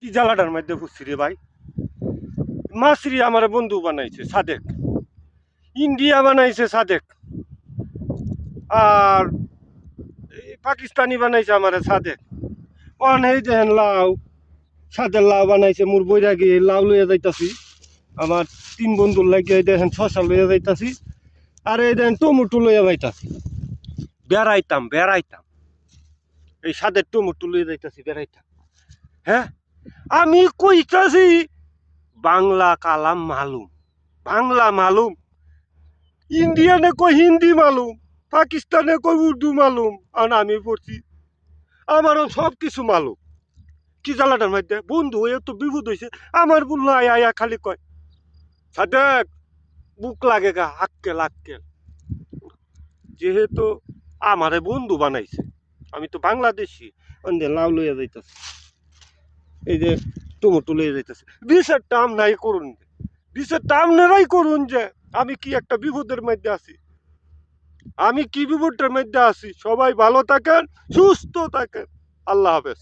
কি জ্বালাটার মধ্যে ফুসছি রে ভাই। মাসরি আমার বন্ধু বানাইছে সাদেক, ইন্ডিয়া বানাইছে সাদেক, আর পাকিস্তানি বানাইছে আমার সাদেক। অনেক দেখেন লাউ, সাদের লাউ বানাইছে মোর বৈরাগী লাউ লইয়া যাইতাছি। আমার তিন বন্ধুর লাগিয়ে দেখেন শশা লইয়া যাইতাছি, আর এই দেখেন টমেটো লইয়া যাইতাছি। বেড়াইতাম এই সাদের টমেটো লইয়া যাইতাছি বেড়াইতাম। হ্যাঁ, আমি কইতাছি বাংলা কালাম মালুম, বাংলা মালুম, ইন্ডিয়ানে কই হিন্দি মালুম, পাকিস্তানে কই উর্দু মালুম, আর আমি পড়ছি আমারও সব কিছু মালুম। কি জ্বালাটার মধ্যে বন্ধু হয়ে তো বিপদ হয়েছে। আমার বললো আয়া আয়া খালি কয় সাদেক বুক লাগে গা আক্কেল আক্কেল। যেহেতু আমারে বন্ধু বানাইছে, আমি তো বাংলাদেশি, অন্ধে লাউ লইয়া যাইতাছি, এই যে টমেটো লইয়া যাইতাছে। বিষের টাম নাই করুন, বিষের টাম নেরাই করুন যে আমি কি একটা বিপদের মধ্যে আছি, আমি কি বিপদের মধ্যে আছি। সবাই ভালো থাকেন, সুস্থ থাকেন, আল্লাহ হাফেজ।